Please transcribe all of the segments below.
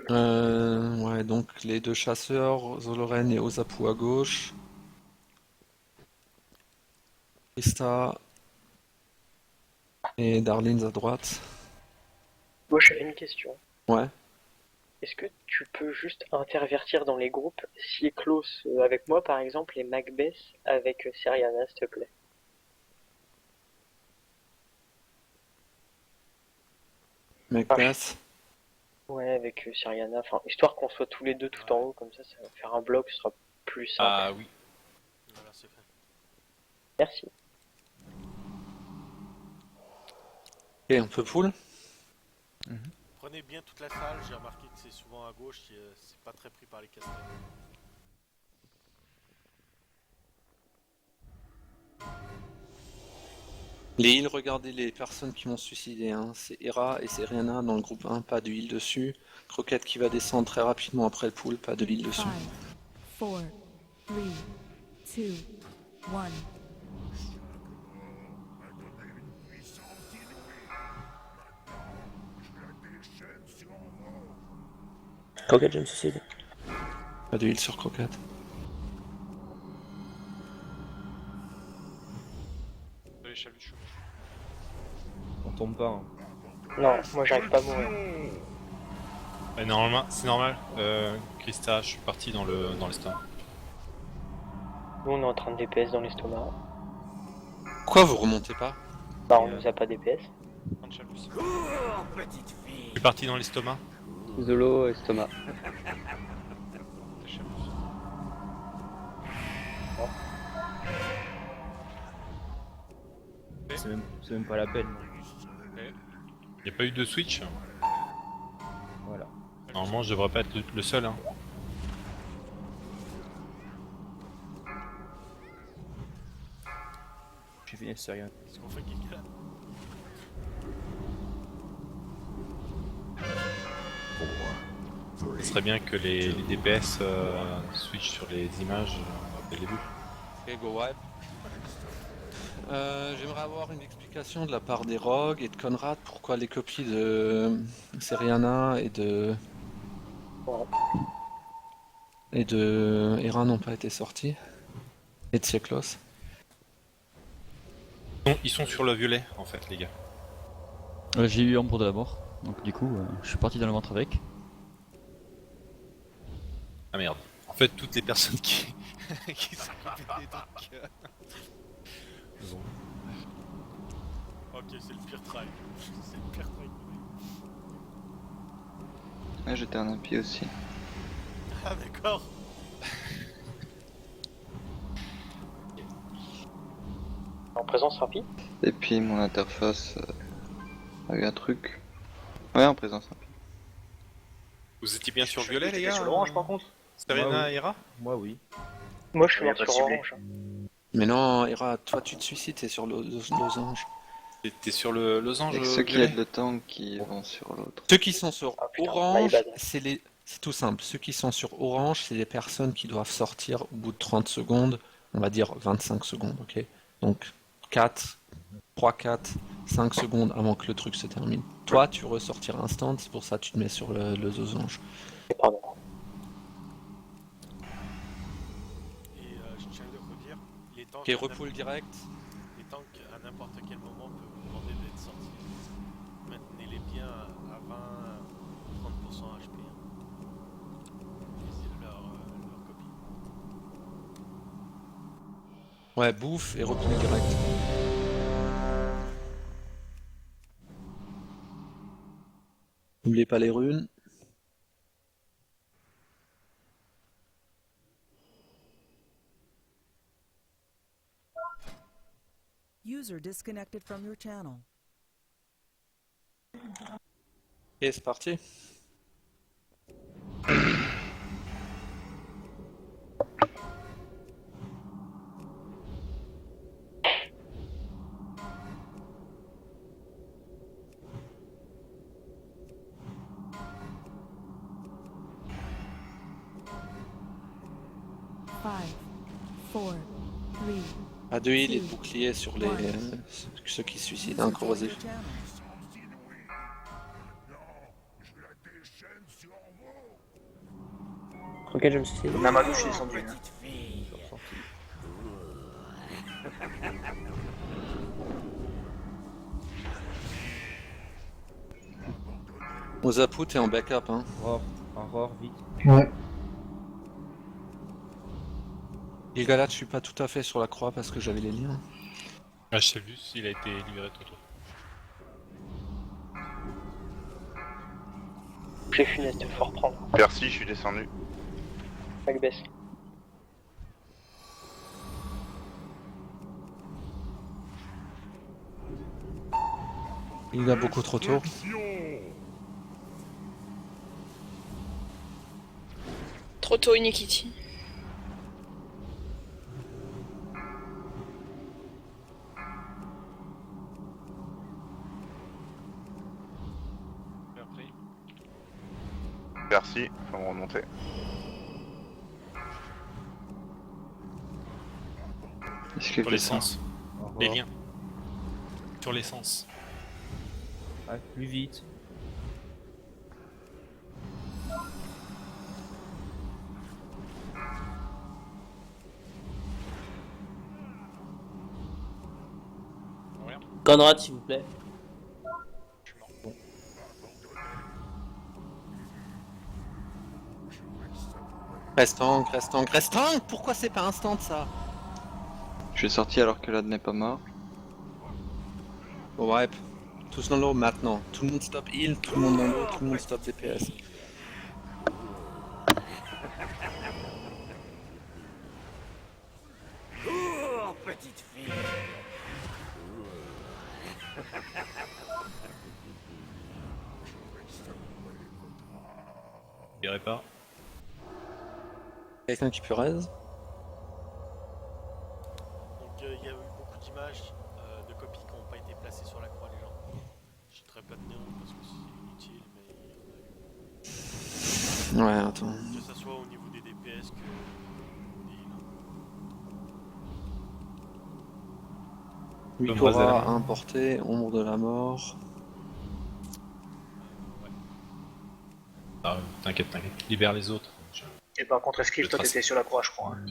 Ouais, donc les deux chasseurs, Zoloren et Ozapu à gauche, Krista et Darlene à droite. Moi, j'avais une question. Ouais. Est-ce que tu peux juste intervertir dans les groupes Cyclos avec moi, par exemple, et Macbeth avec Seriana, s'il te plaît? Enfin, Macbeth. ouais, avec Seriana, enfin, histoire qu'on soit tous les deux tout en Ouais. haut, comme ça va faire un bloc, ce sera plus simple. Ah oui. Voilà, c'est fait. Merci. Et un peu pool. Prenez bien toute la salle, j'ai remarqué que c'est souvent à gauche, c'est pas très pris par les casseroles. Les heals, regardez les personnes qui vont se suicider, hein. C'est Hera et c'est Rihanna dans le groupe 1, pas de heal dessus. Croquette qui va descendre très rapidement après le pool, pas de heal dessus. 5, 4, 3, 2, 1. Croquette, je me suicide. Pas de heal sur Croquette. Allez, chalut, chalut. On tombe pas. Hein. Non, moi j'arrive pas à mourir. Normalement, c'est normal. Krista, je suis parti dans l'estomac. Nous on est en train de DPS dans l'estomac. Pourquoi vous remontez pas? Bah on nous a pas DPS. Un chalut, c'est Je suis parti dans l'estomac. Zolo, estomac. des chalus. C'est même pas la peine. Il n'y a pas eu de switch. Voilà. Normalement, je devrais pas être le seul. Hein. J'ai fini sérieux. Qu'est-ce qu'on fait, quelqu'un? Ce serait bien que les DPS switch sur les images dès le début. Ok, go wipe. J'aimerais avoir une explication de la part des Rogues et de Conrad pourquoi les copies de Seriana et de Hera n'ont pas été sorties. Et de Cyclos. Non, ils sont sur le violet en fait, les gars. J'ai eu Ombre de la mort, donc du coup je suis parti dans le ventre avec. Ah merde. En fait, toutes les personnes qui s'occupaient des trucs. Ok, c'est le pire try. C'est le pire try. Ouais, j'étais un impie aussi. Ah d'accord. En présence rapide. Et puis mon interface a eu un truc. Ouais, en présence impie. Vous étiez bien sur violet, les gars? Sur l'orange par contre. Serena Moi, oui. et Hera? Moi oui. Moi je suis Ouais, mort pas sur ciblé. orange. Mais non, Hera, toi tu te suicides, t'es sur le losange. T'es sur le losange Et ceux qui violet? aident le tank qui vont sur l'autre. Ceux qui sont sur Ah, putain, orange, my bad. c'est tout simple. Ceux qui sont sur orange, c'est les personnes qui doivent sortir au bout de 30 secondes, on va dire 25 secondes, ok? Donc 4, 3, 4, 5 secondes avant que le truc se termine. Toi, tu ressortiras instant, c'est pour ça que tu te mets sur le losange. Pardon. Et je tiens à le redire, les tanks, Ok, repool direct. les tanks à n'importe quel moment peuvent vous demander d'être sortis. Maintenez-les bien à 20-30% HP. Utilisez leur copie. Ouais, bouffe et repool direct. N'oubliez pas les runes. User disconnected from your channel. Et c'est parti. Five, 4, 3. Pas de heal et de bouclier sur les ceux qui se suicident, hein, corrosif. Croquet Jump Society. Namadou, je suis descendu. Hein. Je suis ressorti. Ozapu, t'es en backup, hein. Aurore, vite. Ouais. Gilgalad, je suis pas tout à fait sur la croix parce que j'avais les liens. Ah, je sais vu, il a été libéré trop tôt. J'ai funeste, faut reprendre. Percy, je suis descendu. Macbeth. Il a beaucoup trop tôt. Trop tôt, Iniquity. Percy, faut me remonter. Est-ce que Sur l'essence. Aurore. Les liens. Sur l'essence. Ah, plus vite. Conrad, s'il vous plaît. Reste tank, reste tank, reste tank. Pourquoi c'est pas instant ça? Je suis sorti alors que l'ad n'est pas mort. Bon, ouais. Tous dans l'eau maintenant. Tout le monde stop heal, tout le monde dans l'eau, tout le monde stop DPS. Il répare. Quelqu'un qui peut raise? Donc il y a eu beaucoup d'images de copies qui n'ont pas été placées sur la croix, les gens. Je ne pas de néon parce que c'est inutile, mais il y en a eu. Ouais, attends. Que ce soit au niveau des DPS que des heals. Victoire importé, ombre de la mort. Ah, t'inquiète, t'inquiète. Libère les autres. Et par contre, Esquive, toi t'étais sur la croix, je crois. Hein.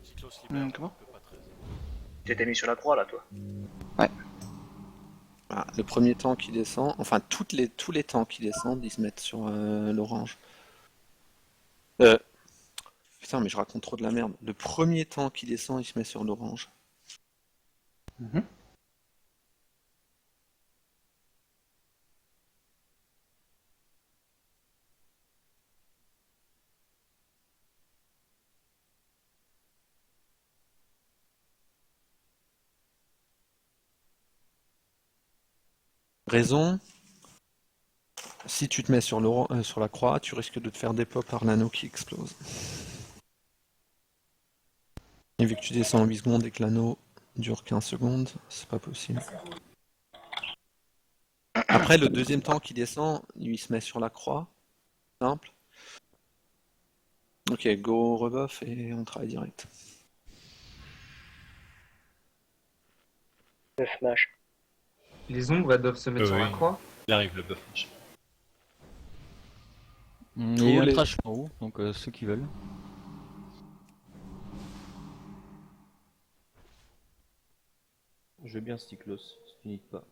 Cyclos libère, comment on peut pas 13. T'étais mis sur la croix là, toi. Ouais. Voilà, le premier temps qui descend, enfin tous les temps qui descendent, ils se mettent sur l'orange. Putain, mais je raconte trop de la merde. Le premier temps qui descend, il se met sur l'orange. Raison, si tu te mets sur la croix, tu risques de te faire dépop par l'anneau qui explose. Et vu que tu descends en 8 secondes et que l'anneau dure 15 secondes, c'est pas possible. Après, le deuxième temps qui descend, lui il se met sur la croix. Simple. Ok, go rebuff et on travaille direct. 9 mage. Les ombres, elles doivent se mettre sur la Oui. croix. Il arrive le buff. Il y a eu un trash en haut, donc ceux qui veulent. Je veux bien Stiklos, ça finit pas.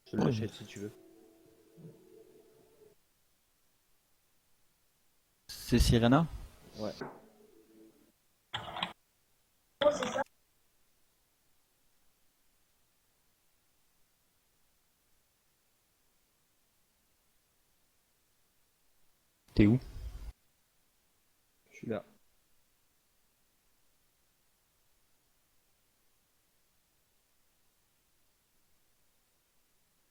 Je te l'achète si tu veux. C'est Sirena? Ouais. T'es où? Je suis là.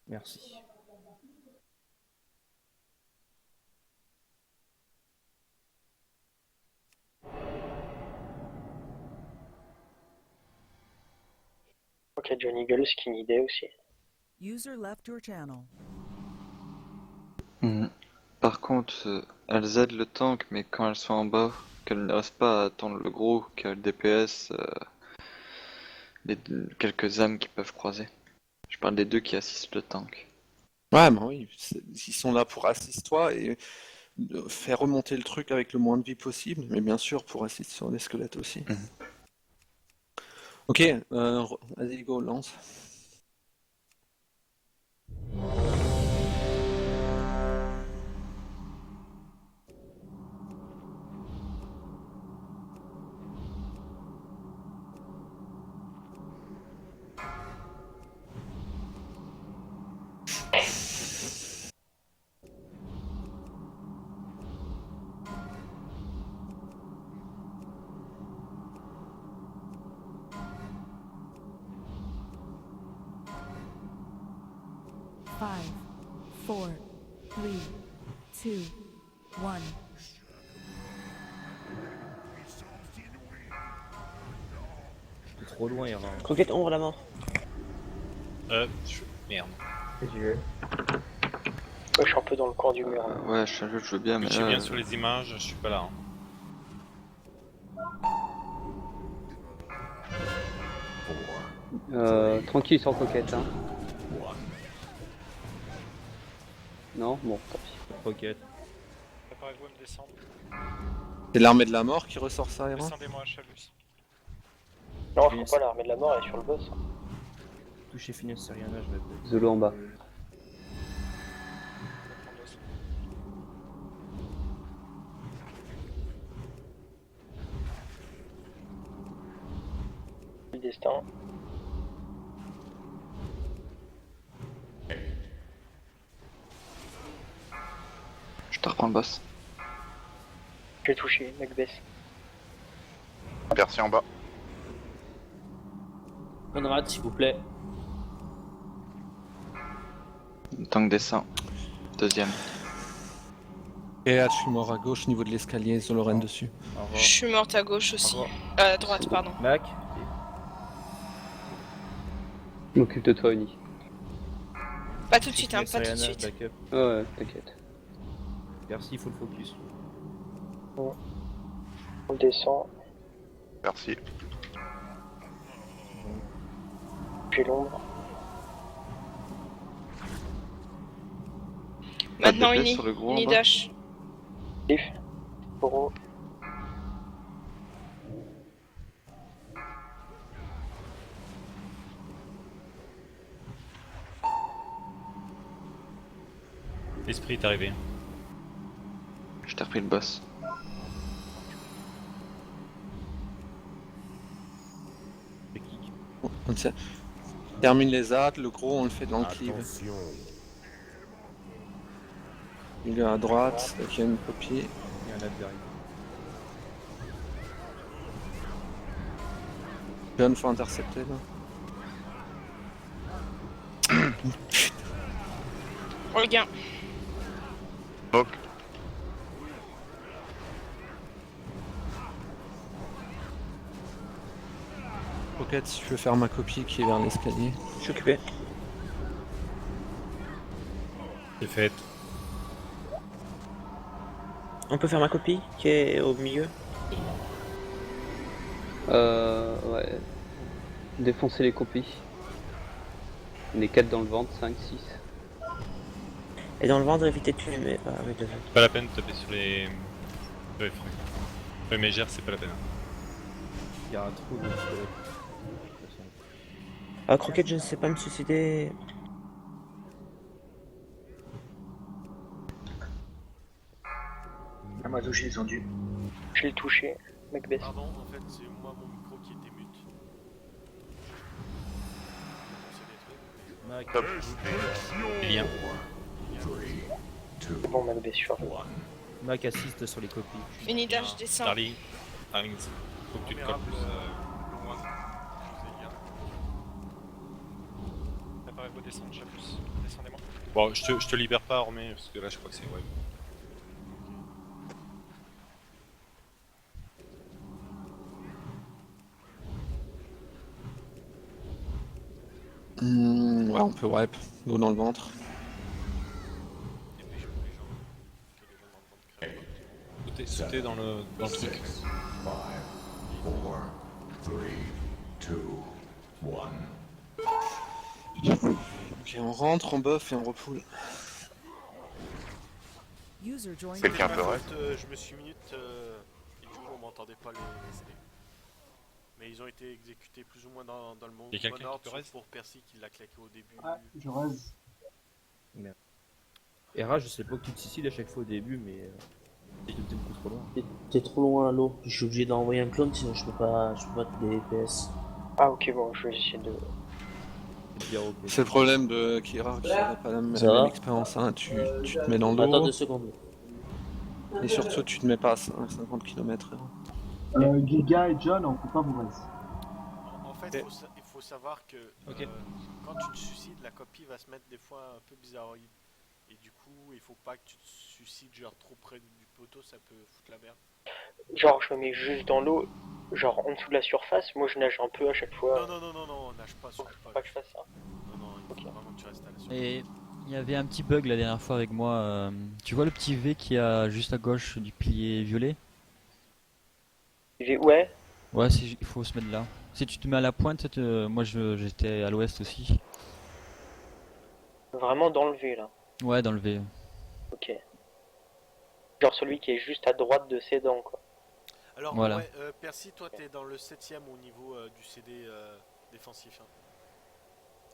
Merci. Ok, Johnny Eagle, Skinny Day aussi. User left your channel. Par contre, elles aident le tank, mais quand elles sont en bas, qu'elles ne restent pas à attendre le gros, qu'elles DPS quelques âmes qui peuvent croiser. Je parle des deux qui assistent le tank. Ouais, bah oui, ils sont là pour assister toi et faire remonter le truc avec le moins de vie possible, mais bien sûr pour assister sur les squelettes aussi. Ok, vas-y, go, lance. Five, 4, 3, 2, 1. T'es trop loin, Irvin. Croquette ombre à la mort. Merde. Moi, je suis un peu dans le coin du mur. Là. Ouais, je veux bien, mais Je suis là... bien sur les images, je suis pas là. Tranquille sur croquette, hein. Non, bon, tant pis. Roquette. Préparez-vous à me descendre. C'est l'armée de la mort qui ressort ça, Aaron? Descendez-moi à Chalus. Non, je crois pas, l'armée de la mort elle est sur le boss. Toucher finesse Seriana, je vais appeler. Zolo en bas. Le destin. Je te reprends le boss. Je vais toucher, Macbeth. Percy en bas. Conrad, s'il vous plaît. Le tank descend. Deuxième. Et là, je suis mort à gauche, niveau de l'escalier, Zoloren dessus. Au revoir. Je suis morte à gauche aussi. Au revoir. À droite, pardon. Mac. Je m'occupe de toi, Uni. Pas tout de suite, hein, Finesse pas tout de Seriana, suite. backup. Ouais, t'inquiète. Percy, il faut le focus. On descend. Percy. J'ai l'ombre. Maintenant, DPS Uni. sur le gros en Uni bas. dash. Leaf. Poro. L'esprit est arrivé. Je t'ai repris le boss. On termine les actes, le gros on le fait dans le cleave. Il est à droite, donc il y a une copie. Il y a un derrière. John, faut intercepter là. Regain. Smoke. Rocket, si tu veux faire ma copie qui est vers l'escalier. Je suis occupé. C'est fait. On peut faire ma copie qui est au milieu. Ouais. Défoncer les copies. On est 4 dans le ventre, 5, 6. Et dans le ventre, éviter de tuer, mais pas avec les autres. Pas la peine de taper sur les. Ouais, frère. Le mégère, c'est pas la peine. Il y a un trou de squelette. Ah, Croquette, je ne sais pas me suicider. Ah, moi, j'ai descendu. Je l'ai touché. Macbeth. Pardon, en fait, c'est moi mon micro qui était mute. Mac. Top. Lien. C'est bon, Macbeth, je suis revenu. Mac assiste sur les copies. Uni dash, descend. Charlie. Harings. Faut que tu te colles plus. Loin. Préparez-vous à descendre, Chalus. Descendez-moi. Bon, je te libère pas, Ormé, parce que là, je crois que c'est ouais. Ouais, on peut wipe. Go dans le ventre. Sauter dans le truc. 4, 3, 2, 1. Ok, on rentre, on buff et on repoule. User joined. C'est qu'un peu En vrai. fait, je me suis mute et du coup on m'entendait pas les CD. Mais ils ont été exécutés plus ou moins dans le bon Y a quelqu'un ordre, qui peut sauf reste pour Percy qui l'a claqué au début. Je rase. Merde. RH, je sais pas que tu te suicides à chaque fois au début, mais t'es beaucoup trop loin. T'es trop loin à l'eau. Je suis obligé d'envoyer un clone, sinon je peux pas te des DPS. Ah ok, bon, je vais essayer de... C'est le problème de Kira qui n'a pas la même Ça va expérience. Hein. Tu te mets dans Attends l'eau 2 secondes. et surtout tu te mets pas à 50 km/h. Giga et John, on peut pas vous reste. En fait, il faut savoir que quand tu te suicides, la copie va se mettre des fois un peu bizarroïde. Et du coup, il faut pas que tu te suicides genre trop près du poteau, ça peut foutre la merde. Genre, je me mets juste dans l'eau, genre en dessous de la surface, moi je nage un peu à chaque fois. Non, nage pas sur le Faut pas que je fasse ça. Non, il faut vraiment que tu restes à la surface. Et il y avait un petit bug la dernière fois avec moi. Tu vois le petit V qui est juste à gauche du pilier violet? Ouais. Ouais, il faut se mettre là. Si tu te mets à la pointe, moi j'étais à l'ouest aussi. Vraiment dans le V là. Ouais, dans le V. Ok. Genre celui qui est juste à droite de ses dents quoi. Alors, voilà. ouais, Percy, toi t'es dans le 7ème au niveau du CD défensif. Hein.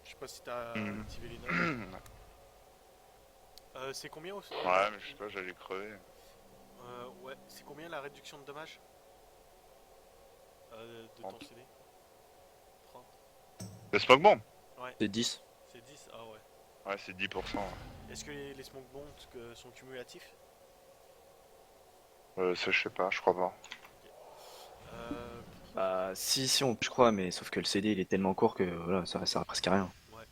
Je sais pas si t'as activé les notes. C'est combien aussi Ouais, mais je sais pas, j'allais crever. Ouais, c'est combien la réduction de dommages de ton CD 30. Le smoke bomb? Ouais. C'est 10. C'est 10, ah ouais. Ouais, c'est 10%. Ouais. Est-ce que les smoke bombs sont cumulatifs? Ça, je sais pas, je crois pas. Bah, si, je crois, mais sauf que le CD il est tellement court que voilà, ça sert à presque à rien. Ouais.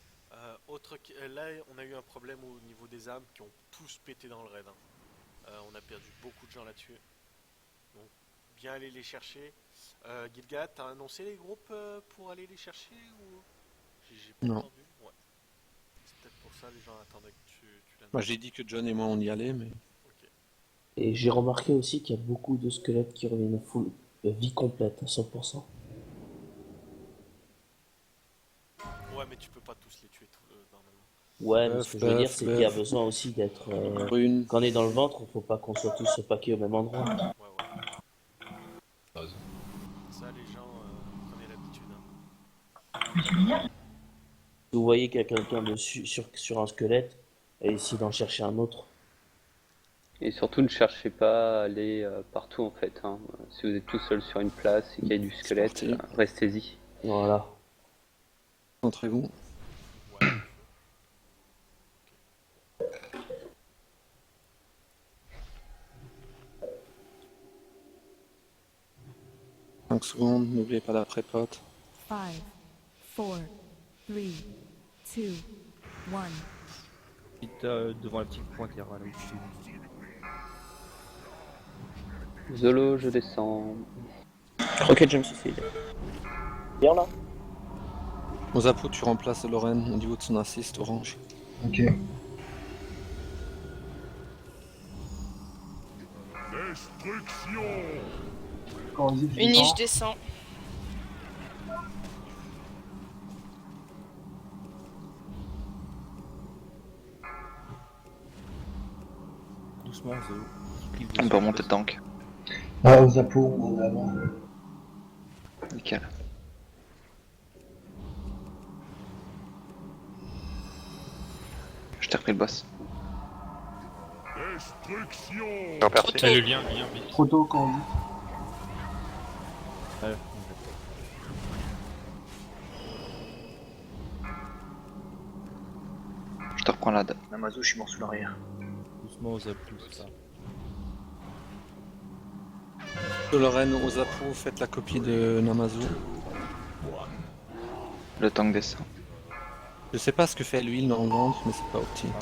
Là, on a eu un problème au niveau des armes qui ont tous pété dans le raid. Hein. On a perdu beaucoup de gens là-dessus. Donc, bien aller les chercher. Gilgad, t'as annoncé les groupes pour aller les chercher ou j'ai pas Non. entendu. Ouais. C'est peut-être pour ça les gens attendaient que tu l'annonces. Moi j'ai dit que John et moi on y allait, mais. Et j'ai remarqué aussi qu'il y a beaucoup de squelettes qui reviennent full vie complète à 100%. Ouais, mais tu peux pas tous les tuer normalement. Ouais, mais ce que je veux dire, c'est qu'il y a besoin aussi d'être. Quand on est dans le ventre, faut pas qu'on soit tous paqués au même endroit. Ouais. Ça, les gens prenaient l'habitude. Hein. Si vous voyez qu'il y a quelqu'un dessus sur un squelette, essayez d'en chercher un autre. Et surtout ne cherchez pas à aller partout en fait. Hein. Si vous êtes tout seul sur une place et qu'il y a du squelette, restez-y. Voilà. Concentrez-vous. Ouais. 5 secondes, n'oubliez pas la prépote. 5, 4, 3, 2, 1. Devant la petite pointe, là où tu... Zolo, je descends. Ok, je me suis fait. Bien là. Ozapo, tu remplaces Lorraine au niveau de son assist orange. Ok. Destruction. Uni, je descends. Doucement, Zolo. On peut remonter le tank. Ah, aux apos, on est avant. Nickel. Je t'ai repris le boss. Destruction. Le lien, vite. Trop tôt quand on dit. Je te reprends la date. Namazo, je suis mort sous l'arrière. Doucement aux apos, c'est ça. Lorraine, Ozapo, faites la copie de Namazu. Le tank descend. Je sais pas ce que fait l'huile dans le ventre, mais c'est pas optique.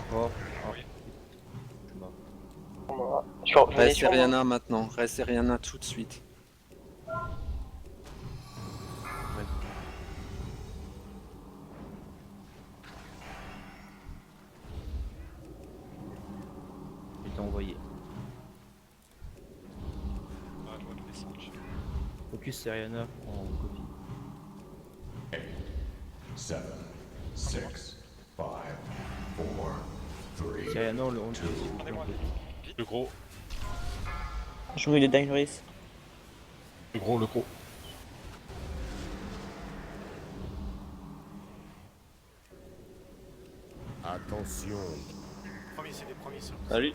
Reste Rihanna maintenant, reste Rihanna tout de suite. Il t'a envoyé. Ah, je vois le message. Focus Seriana en copie. 7, 6, 5, Tyriana, on le dit. Le gros, Je mouille le Dairis. le gros, le gros. Attention. Premier, c'est des premiers sur. Allez.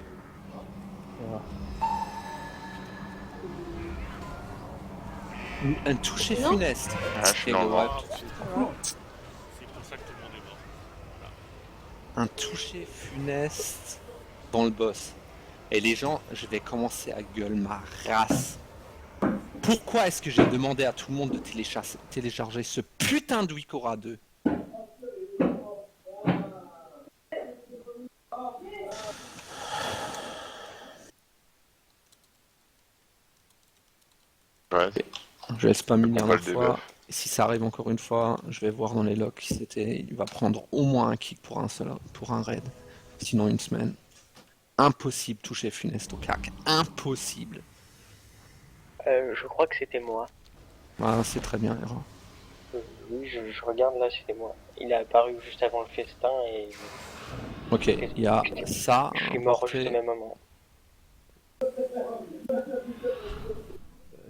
Un toucher funeste. Ah, je suis dans le droit. droit. C'est pour ça que tout le monde est mort. Un toucher funeste dans le boss. Et les gens, je vais commencer à gueuler ma race. Pourquoi est-ce que j'ai demandé à tout le monde de télécharger ce putain de Wikora 2? Ouais. Je laisse pas une On va dernière le fois. débuff. Et si ça arrive encore une fois, je vais voir dans les logs qui c'était. Il va prendre au moins un kick pour un raid. Sinon une semaine. Impossible toucher funeste au cac. Impossible. Je crois que c'était moi. Ah, c'est très bien, Hera. Oui, je regarde là, c'était moi. Il est apparu juste avant le festin et Ok, il y a ça. je suis mort importé. juste au même moment.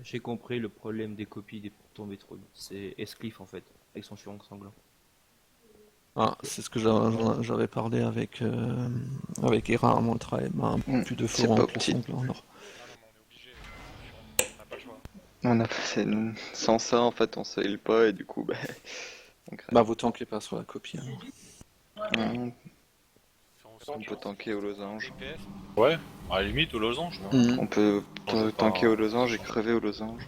J'ai compris le problème des copies des tombées trop vite. C'est Escliffe en fait, avec son chiron sanglant. Ah, c'est ce que j'avais parlé avec Hera à mon travail. Bah, plus de c'est forum pas avec le petit. sanglant, alors. On a sans ça en fait on se heal pas et du coup bah on crève. Bah, vous tankez pas sur la copie, alors. On peut tanker au losange. Ouais, à la limite au losange. moi. Mhm. On peut Non, tanker pas- au losange et crever au losange.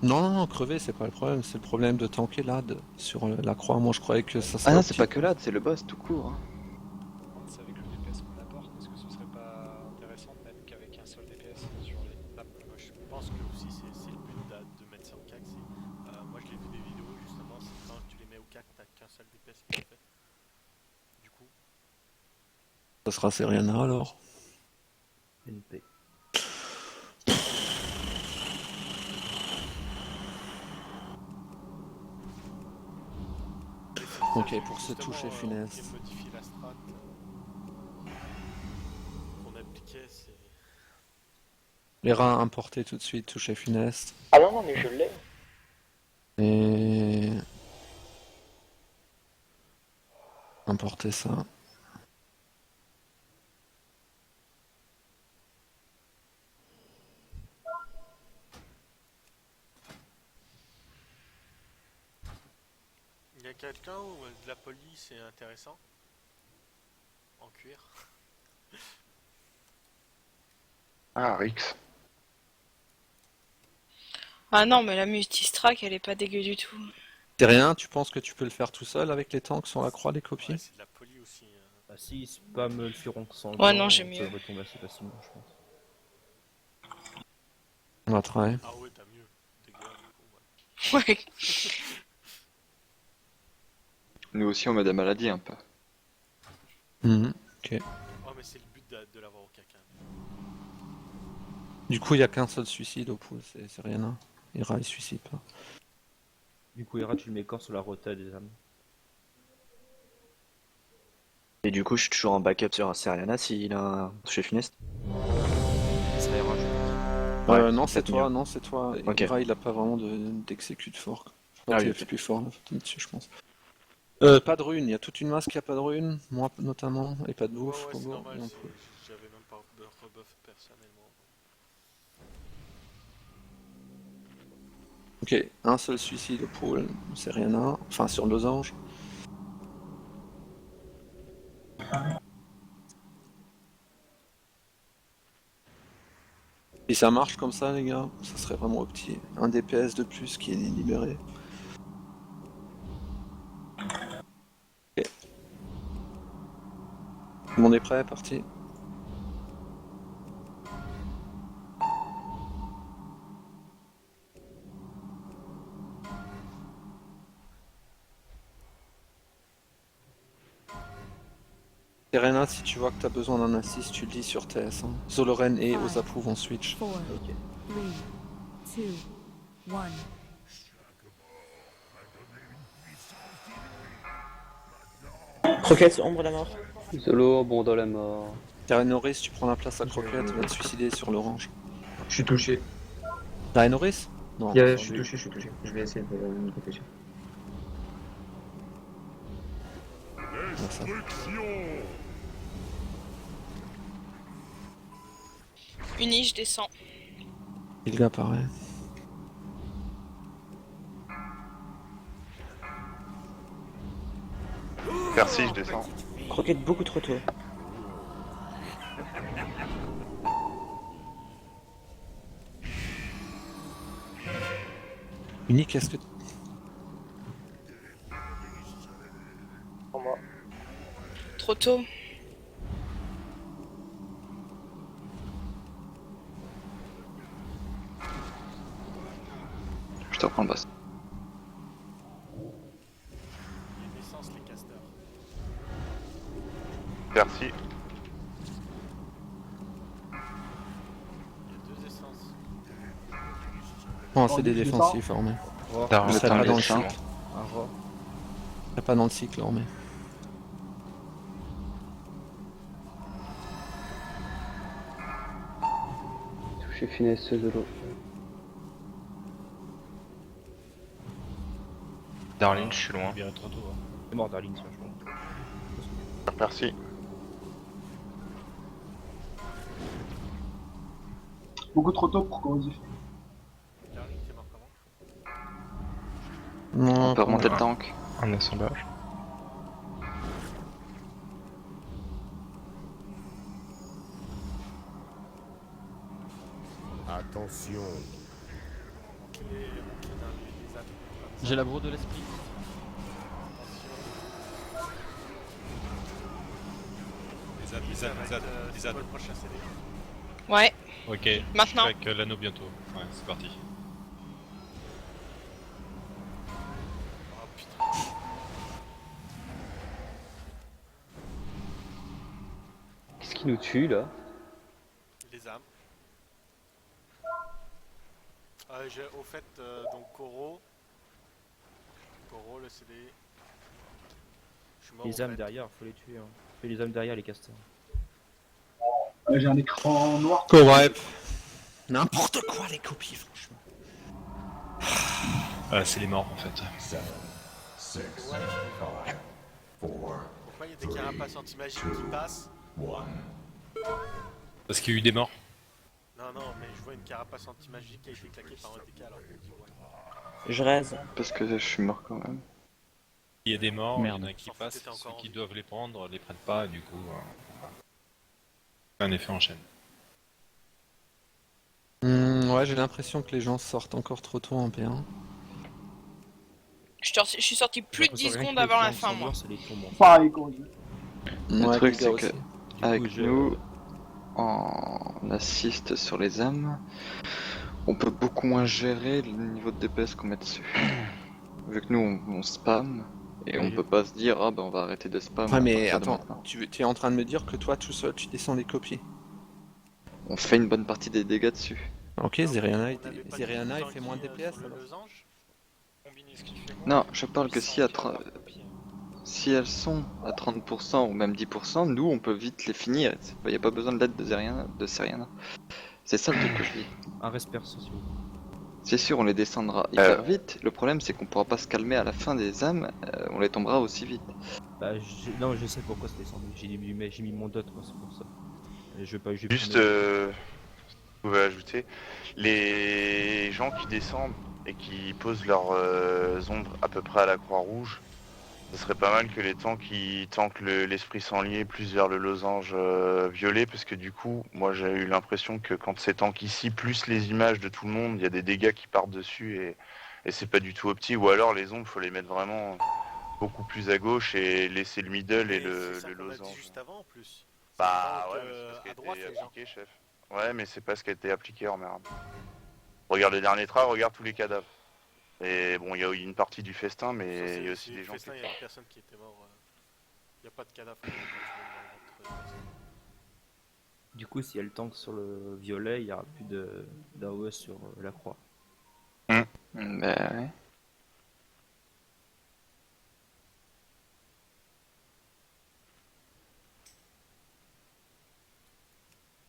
Non, crever, c'est pas le problème. C'est le problème de tanker l'ad sur la croix. Moi, je croyais que ça serait. Ah non c'est pas que là, c'est le boss tout court. Hein. C'est avec le DPS qu'on apporte, est-ce que ce serait pas intéressant de mettre qu'avec un seul DPS sur les maps? Moi, je pense que aussi c'est le but de mettre ça au CAC. Moi, je l'ai vu des vidéos justement. C'est quand tu les mets au CAC, t'as qu'un seul DPS qui le fait. Du coup, Ça sera Seriana alors. NP. Ok, pour ce justement, toucher on funeste. vient modifier la strat qu'on appliquait. C'est Hera importé tout de suite, toucher funeste. Ah non, non, mais je l'ai. Et. Importer ça. Il y a quelqu'un où de la police c'est intéressant en cuir. Ah, Rix. Ah non, mais la multistrack, elle est pas dégueu du tout. C'est rien, tu penses que tu peux le faire tout seul avec les tanks sur la croix, les copies? Ouais, c'est de la police aussi. Ah si, spam le chiron sanglant. Ouais, non, j'ai ça mieux. devrait tomber assez facilement, je pense. On va travailler. Ah ouais, t'as mieux. Dégâts, du coup, ouais. Ouais. Nous aussi on met des maladies un peu. Mhm, ok. Oh, mais c'est le but de l'avoir au caca. Du coup, il n'y a qu'un seul suicide au pool, c'est rien. Hera, il suicide pas. Du coup, Hera, tu le mets quand sur la rota des âmes? Et du coup, je suis toujours en backup sur Seriana s'il a un touché funeste. Ça ira, je pense. Non, c'est peut-être toi, mieux. non, c'est toi. Ok. Hera, il a pas vraiment d'exécute fort. Ah oui, Tu ok. plus fort là, dessus, je pense. Pas de rune, il y a toute une masse qui a pas de rune, moi notamment, et pas de bouffe. Ouais, pour c'est moi, normal, non plus. j'avais même pas rebuff personnellement. Ok, un seul suicide au pool, c'est rien, enfin sur losange. Si ça marche comme ça, les gars, ça serait vraiment au petit. Un DPS de plus qui est libéré. Ok. Tout le monde est prêt, parti. Serena, si tu vois que tu as besoin d'un assist, tu le dis sur TS. Hein. Zoloren et Ozapu vont switch. 4, 3, 2, 1. Croquette, ombre de la mort. Zolo, bon dans la mort. Tyrannoris, tu prends la place à Croquette, va te suicider sur l'orange. Je suis touché. Tyrannoris? Non. Je suis touché, je suis touché. Je vais essayer de me protéger. Uni, je descends. Ilga, pareil. Merci, je descends. Croquette beaucoup trop tôt. Uni, qu'est-ce que... Pour moi. Trop tôt. Je te reprends le boss. Les naissances, les casters. Merci. Il y a 2 essences. Non, c'est des défensifs, Ormé. Oh. Je serais pas dans le dessin. cycle. Un rat. Je serais pas dans le cycle, Ormé. Touché finesse Zolo. Darlene, je suis loin. Bien trop tôt. Hein. C'est mort Darling, ça, je pense. Merci. Beaucoup trop tôt pour corrosif. Darling, c'est mort comment? Non, On peut remonter ouais. le tank. En assemblage. Attention. J'ai la broue de l'esprit. Les ânes. C'est quoi le prochain CD? Ouais, Ok. Maintenant. Avec l'anneau bientôt. Ouais, c'est parti. Oh putain. Qu'est-ce qui nous tue là? Les âmes. Au fait, donc Koro, le CD. Je suis mort. Les au âmes fait. derrière, faut les tuer. Hein. Fais les âmes derrière, les casters. J'ai un écran noir. Correct. N'importe quoi, les copies, franchement. C'est les morts en fait. Pourquoi il y a des carapaces anti-magiques qui passent? Parce qu'il y a eu des morts. Non, mais je vois une carapace anti-magique qui a été claquée par un DK alors que je dis ouais. Je raise. Parce que je suis mort quand même. Il y a des morts, Merde. il y en a qui S'en fout, passent, t'étais ceux encore en qui vie. doivent les prendre les prennent pas, et du coup, c'est un effet en chaîne. Ouais, j'ai l'impression que les gens sortent encore trop tôt en P1. Je suis sorti plus de 10 secondes avant la fin, moi. C'est les tombes. Pareil, corrosif. Le Ouais, truc, les gars c'est que aussi. avec je- nous, en assist sur les âmes, on peut beaucoup moins gérer le niveau de DPS qu'on met dessus. Vu que nous, on spam, et on Oui. peut pas se dire, ah ben on va arrêter de spam. Ouais, à mais partir de attends, maintenant. tu es en train de me dire que toi, tout seul, tu descends des copies. On fait une bonne partie des dégâts dessus. Ok, Zeriana, On avait pas Zeriana, dit il fait moins de Zanki, DPS sur le alors. losange. Combiner ce qu'il fait moi. Non, je parle que si, 800 pieds dans la copie. si elles sont à 30% ou même 10%, nous on peut vite les finir. Il n'y a pas besoin de l'aide de Seriana. C'est ça le truc que je dis. Un respect social. C'est sûr, on les descendra hyper vite. Le problème, c'est qu'on pourra pas se calmer à la fin des âmes. On les tombera aussi vite. Bah, non, je sais pourquoi c'est descendu. J'ai mis mon dot, moi, c'est pour ça. Je vais pas. Juste, vous pouvez ajouter, les gens qui descendent et qui posent leurs ombres à peu près à la Croix-Rouge, ce serait pas mal que les tanks qui tankent l'esprit sanglier plus vers le losange violet, parce que du coup, moi j'ai eu l'impression que quand c'est tank ici, plus les images de tout le monde, il y a des dégâts qui partent dessus et c'est pas du tout opti, ou alors les ombres, faut les mettre vraiment beaucoup plus à gauche et laisser le middle et le C'est ça qu'on a dit losange. juste avant en plus. Bah Donc, ouais, mais c'est pas ce qui à a droite, été les gens. appliqué, chef. Ouais, mais c'est pas ce qui a été appliqué en merde. Regarde le dernier train, regarde tous les cadavres. Et bon, il y a eu une partie du festin, Ça, mais c'est- il y a aussi c'est des le gens qui... festin, il y a une personne qui était mort. Il n'y a pas de cadavre. Dans le ventre. Du coup, si elle tank sur le violet, il y aura plus d'AOS sur la croix. Bah ouais.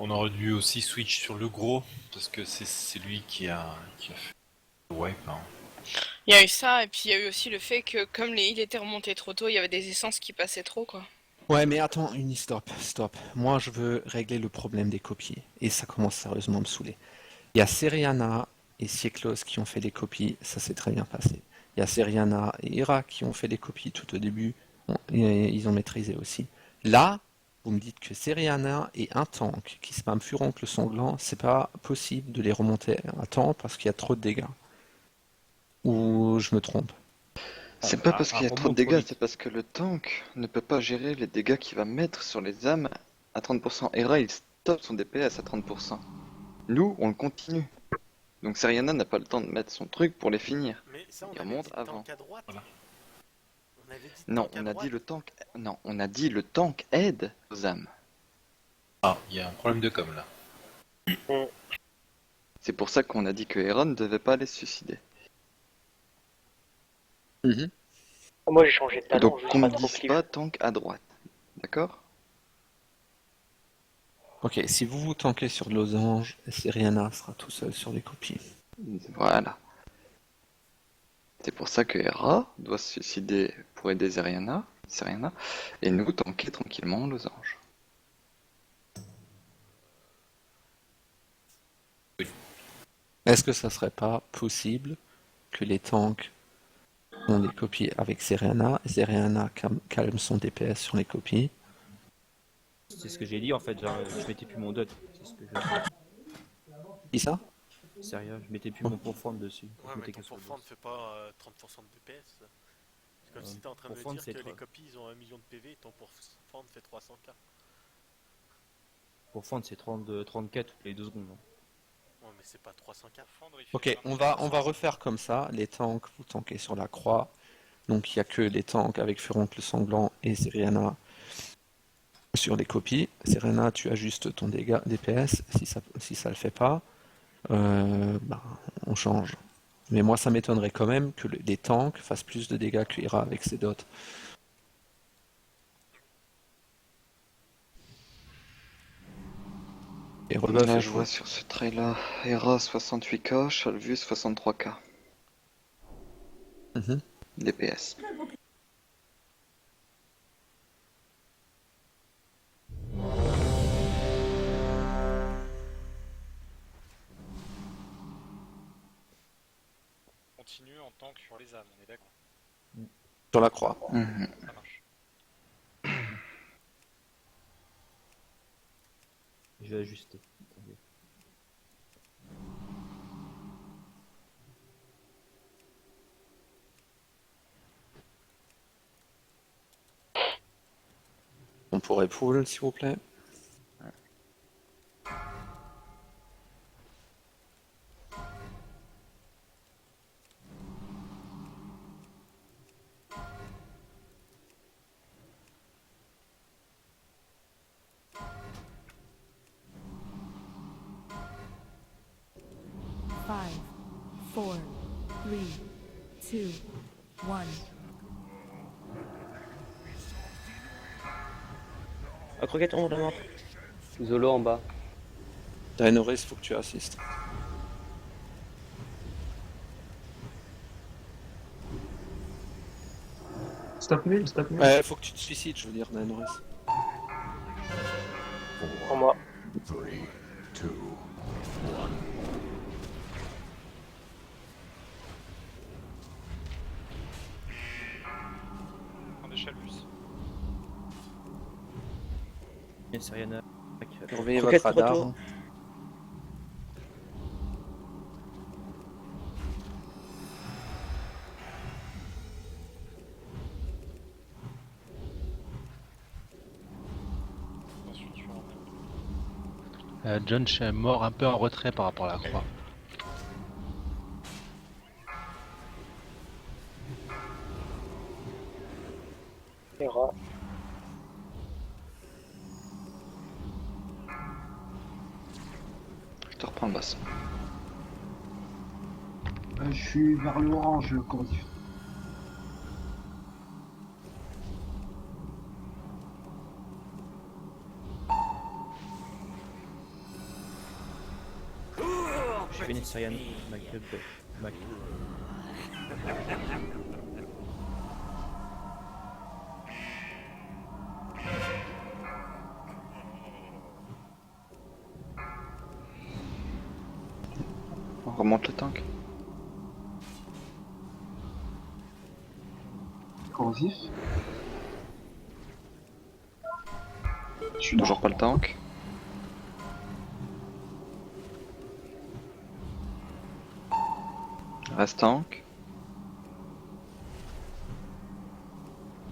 On aurait dû aussi switch sur le gros, parce que c'est lui qui a fait le wipe. Hein. Il y a eu ça, et puis il y a eu aussi le fait que comme les îles étaient remontées trop tôt, il y avait des essences qui passaient trop, quoi. Ouais, mais attends, stop. Moi, je veux régler le problème des copies, et ça commence sérieusement à me saouler. Il y a Seriana et Sieklos qui ont fait des copies, ça s'est très bien passé. Il y a Seriana et Ira qui ont fait des copies tout au début, et ils ont maîtrisé aussi. Là, vous me dites que Seriana et un tank qui spam Furoncle sanglant, c'est pas possible de les remonter à temps parce qu'il y a trop de dégâts. Ou je me trompe? C'est pas parce qu'il y a trop de dégâts, c'est parce que le tank ne peut pas gérer les dégâts qu'il va mettre sur les âmes à 30%. Hera, il stoppe son DPS à 30%. Nous, on le continue. Donc Seriana n'a pas le temps de mettre son truc pour les finir. Mais ça, on il avait remonte dit avant. tank à droite. On avait dit Non, tank à on a droite. dit le tank. Non, on a dit le tank aide aux âmes. Ah, il y a un problème de com là. C'est pour ça qu'on a dit que Hera ne devait pas aller se suicider. Moi j'ai changé de talent, Donc juste qu'on pas ne trop dise cliff. pas tank à droite. D'accord? Ok, si vous vous tankez sur Losange, Seriana sera tout seul sur les copies. Voilà. C'est pour ça que Hera doit se suicider pour aider Seriana, et nous tanker tranquillement Losange. Est-ce que ça serait pas possible que les tanks ont des copies avec Seriana, Seriana calme son DPS sur les copies? C'est ce que j'ai dit en fait, genre, je mettais plus mon dot. C'est ce que je... Qui ça? Sérieux, je mettais plus mon pourform dessus. Ouais, Je mais mettais ton que sur le pourform boss. ne fait pas 30% de DPS. C'est comme si t'étais en train de me pourform, dire c'est que trop. les copies ils ont 1 million de PV et ton pourform fait 300k. Pourform c'est 34 toutes les 2 secondes. hein. Ouais, mais c'est pas 300k. Ok, on va refaire comme ça. Les tanks, vous tankez sur la croix. Donc il n'y a que les tanks avec Furoncle sanglant et Seriana sur les copies. Seriana, tu ajustes ton dégât DPS. Si ça le fait pas, on change. Mais moi, ça m'étonnerait quand même que les tanks fassent plus de dégâts que Hera avec ses dots. Et Rebuff, Là, c'est je vois quoi? sur ce trait-là, Hera 68k, Chalvus 63k. DPS. Continue en tank sur les âmes, on est d'accord. Sur la croix. Ça marche. Je vais ajuster. Attendez. On pourrait pull, s'il vous plaît. Five, four, three, two, one. La croquette, on la Zolo en bas. Daenerys, faut que tu assistes. Stop nul. Faut que tu te suicides, je veux dire, Daenerys. Pour moi. 3, 2, 1. Prends des Chalvus. Et Seriana. Surveillez Croquette, votre radar. retour. Ensuite, tu rentres. John, je suis mort un peu en retrait par rapport à la croix. Hera. Je te reprends le bassin. Je suis vers l'orange, corrosif. Phoenix, Sarian, Mac. On remonte le tank. Corrosif. Je suis toujours pas le tank. Reste tank.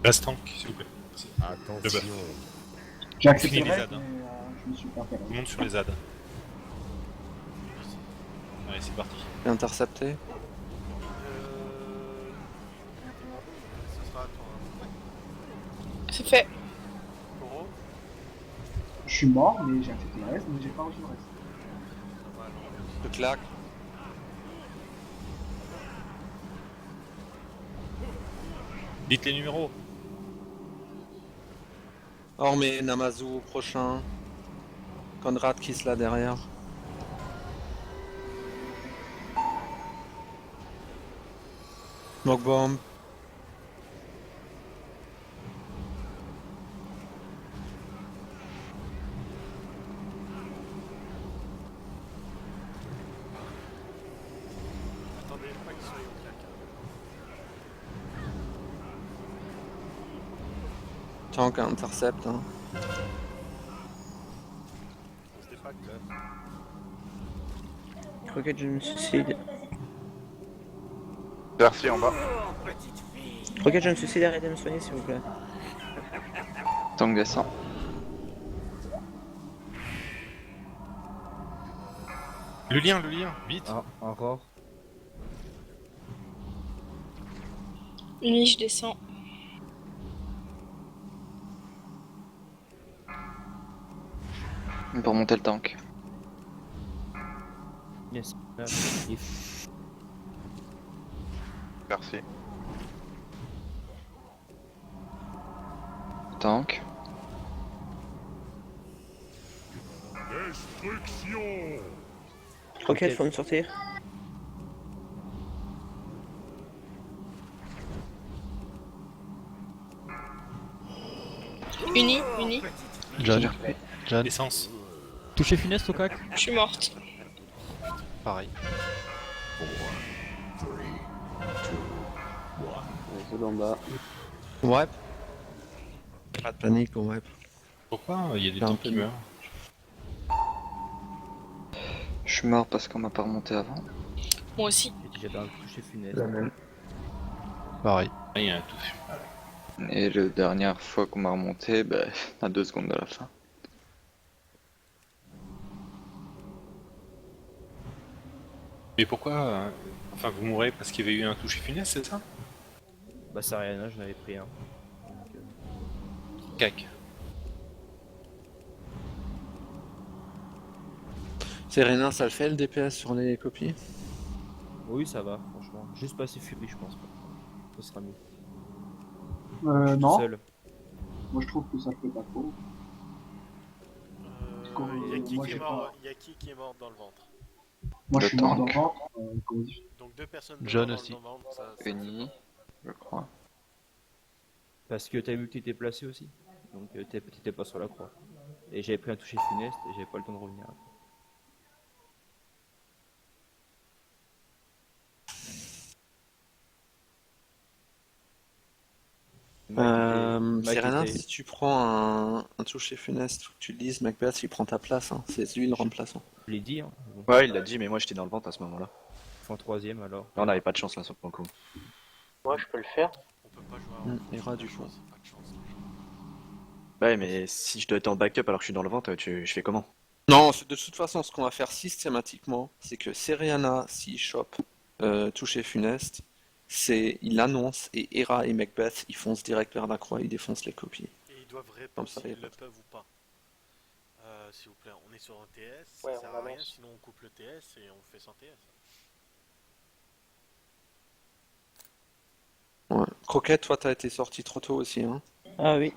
Reste tank, s'il vous plaît. Le buff. J'ai accepté Fini le les raid, ZAD. mais je me suis pas fait. On monte sur les ZAD. Allez, c'est parti. Intercepté. Ce sera à toi. C'est fait. Koro, Je suis mort, mais j'ai accepté le reste, mais j'ai pas reçu le reste. ça va, alors. Le claque. Dites les numéros. Ormé, Namazu au prochain. Conrad qui se là derrière. Smoke bomb. Attendez pas qu'il soit au claque. Tank intercept. Hein. On se dépacte. Croquette, je me suicide. Merci en bas. Croquette, je me suicide, arrêtez de me soigner s'il vous plaît. Tank descend. Le lien, vite. Ah, encore. Uni, je descends. Pour monter le tank. Yes. Merci. Tank. Destruction. Croquette, faut me sortir. Uni. John. John. Essence. Touché funeste au cac. Je suis morte. Pareil. Zone en bas. Ouais. Pas de panique, on wipe. Pourquoi il y a des C'est un tanks peu qui mieux. meurent? Je suis mort parce qu'on m'a pas remonté avant. Moi aussi. J'ai déjà touché funeste. La même. Pareil. Ah, il y a un tout. Et la dernière fois qu'on m'a remonté, bah, à 2 secondes de la fin. Mais pourquoi enfin, vous mourrez parce qu'il y avait eu un toucher funeste, c'est ça? Bah, Sariana, j'en avais pris un. Cac. Serena, ça le fait le DPS sur les copies? Oui, ça va, franchement. Juste passer Fury, je pense pas. Ce sera mieux. Non. Seul. Moi je trouve que ça le fait pas trop. Il y a qui moi, qui est j'ai mort pas- Il y a qui est mort dans le ventre? Moi je Le suis mort dans le tank. ventre. Corrosif. Donc deux personnes John mortes aussi. dans le ventre, ça Uni, je crois. Parce que t'as vu que t'étais placé aussi. Donc t'étais pas sur la croix. Et j'avais pris un toucher funeste et j'avais pas le temps de revenir. Serena, si tu prends un toucher funeste, faut que tu le dises, Macbeth, il prend ta place, hein. C'est lui le remplaçant. Je l'ai dit, hein. Ouais, il l'a dit, mais moi j'étais dans le ventre à ce moment-là. En troisième alors. Là, on n'avait pas de chance là sur le coup. Moi, je peux le faire. On peut pas jouer à Ira du coup. pas de chance. Ouais, mais si je dois être en backup alors que je suis dans le ventre, je fais comment? Non, de toute façon, ce qu'on va faire systématiquement, c'est que Seriana, s'il chope toucher funeste, il annonce et Hera et Macbeth, ils foncent direct vers la croix, ils défoncent les copies. Et ils doivent Comme répondre ça, s'ils y a le pas peuvent ou pas. S'il vous plaît, on est sur un TS, Ouais, ça on sert à rien, avance. sinon on coupe le TS et on fait sans TS. Ouais. Croquette, toi, t'as été sorti trop tôt aussi, hein. Ah oui.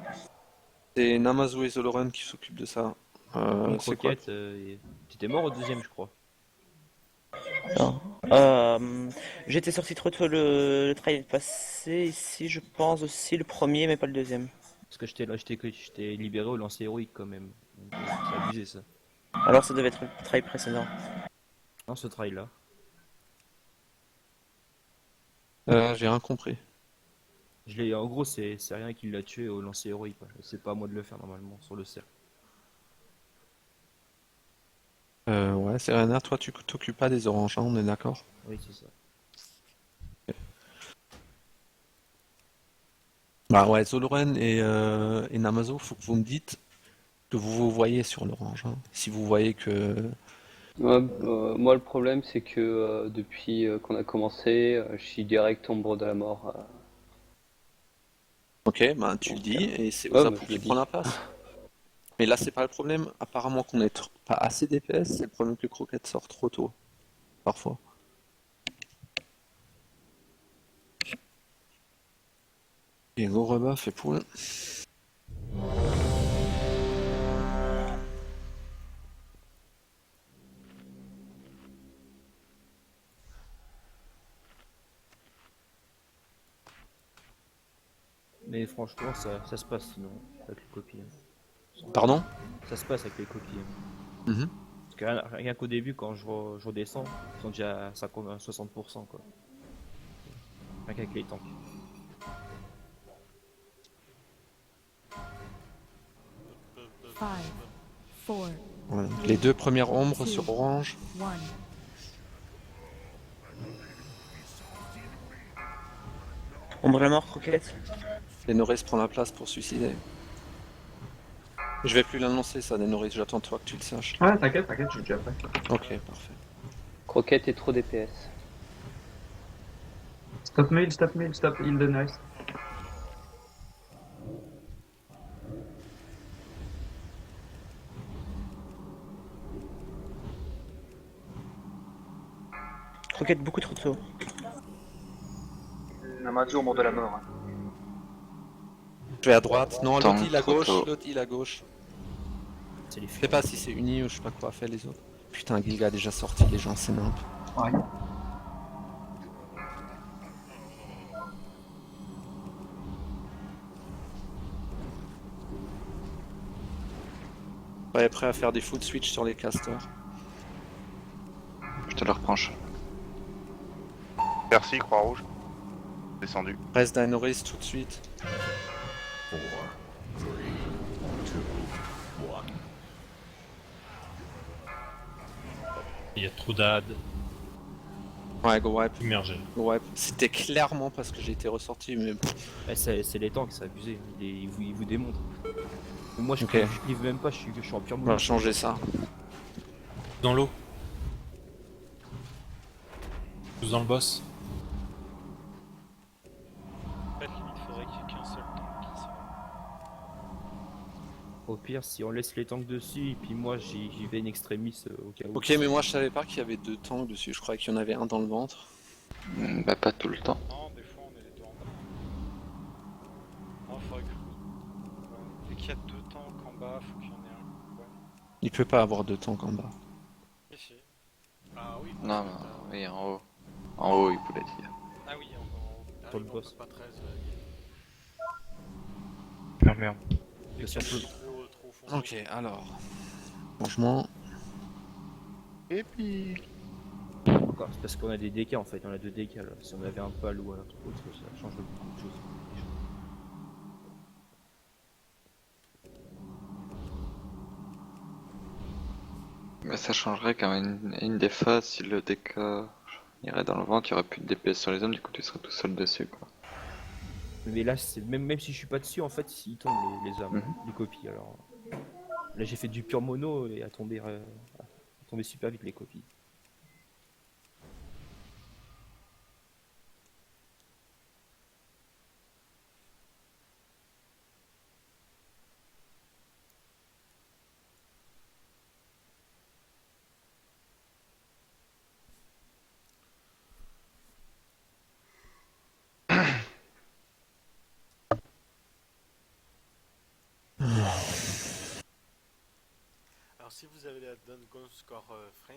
C'est Namazu et Zoloran qui s'occupent de ça. Une C'est quoi? croquette, t'étais mort au deuxième, je crois. Non. J'étais sorti trop tôt le trail est passé ici, je pense aussi le premier, mais pas le deuxième. Parce que j'étais libéré au lancer héroïque quand même. Donc, c'est abusé ça. Alors ça devait être le trail précédent. Non, ce trail là. J'ai rien compris. En gros, c'est rien qui l'a tué au lancer héroïque. Quoi. C'est pas à moi de le faire normalement sur le cercle. Ouais, Serena, toi tu t'occupes pas des oranges, hein, on est d'accord? Oui, c'est ça. Bah ouais, Zoloren et Namazo, faut que vous me dites que vous vous voyez sur l'orange. Hein. Si vous voyez que... Ouais, moi, le problème, c'est que depuis qu'on a commencé, je suis direct ombre de la mort. Ok, bah tu le dis, et c'est Ouais, Osapu je qui le prend dis. la place. Mais là, c'est pas le problème. Apparemment qu'on est pas assez DPS, c'est le problème que Croquette sort trop tôt. Parfois. Et go rebuff et poule. Mais franchement, ça se passe sinon avec les copies. Hein. Pardon? Ça se passe avec les copies. Hein. Mhm. Parce que rien qu'au début, quand je redescends, ils sont déjà à 60%. Quoi. Rien qu'avec les tanks. Five, four, Ouais. Les deux premières ombres sur orange. one. Ombre de la mort, Croquette. Denoris prend la place pour suicider. Je vais plus l'annoncer ça, Denoris, j'attends toi que tu le saches. Ouais, t'inquiète, je suis déjà prêt. Ok, parfait. Croquette est trop DPS. Stop heal the nice. Croquette beaucoup trop tôt. Namazo au mort de la mort. Je vais à droite. Non, Tant l'autre île à trop gauche, tôt. l'autre île à gauche. C'est les Je sais pas si c'est uni ou je sais pas quoi fait les autres. Putain, Gilga a déjà sorti les gens, c'est nimp. Ouais. Ouais, prêt à faire des foot switch sur les casters. Je te le reprends. Merci, Croix-Rouge. Descendu. Reste Dinoris tout de suite. 4, 3, 2, 1. Il y a trop d'ad. Ouais, go wipe. Immergé. Go wipe. C'était clairement parce que j'ai été ressorti, mais... C'est les tanks, c'est abusé. Ils vous démontrent. Moi, je Ok. clive même pas, je suis en pure On va changer ça. Dans l'eau. Tous dans le boss. En fait, limite, faudrait qu'il y ait qu'un seul tank qui soit. Au pire, si on laisse les tanks dessus, et puis moi j'y vais in extremis au cas où. Ok, mais moi je savais pas qu'il y avait deux tanks dessus, je croyais qu'il y en avait un dans le ventre. Bah pas tout le temps. Non, des fois on est les deux en bas. Non, faudrait que. Ouais. Dès qu'il y a deux tanks en bas, faut qu'il y en ait un. Ouais. Il peut pas avoir deux tanks en bas. Ici. Ah oui. Non, non, oui, en haut. En haut, il voulait dire. Ah oui, en haut. Ah, Pour le non, boss. Pas 13. Ah merde. Dès Si qu'il on y a peut- trop foncé. Ok, alors... Franchement... Et puis. Encore, c'est parce qu'on a des DK en fait, on a deux DK là. Si on avait un pal ou un autre, ça change beaucoup de choses. Mais ça changerait quand même une des phases si le DK irait dans le ventre, il y aurait plus de DPS sur les hommes, du coup tu serais tout seul dessus quoi. Mais là, même si je suis pas dessus, en fait, ils tombent les âmes, les copies. Alors là, j'ai fait du pur mono et à tomber super vite les copies. Alors si vous avez la Dungeon Score Frame,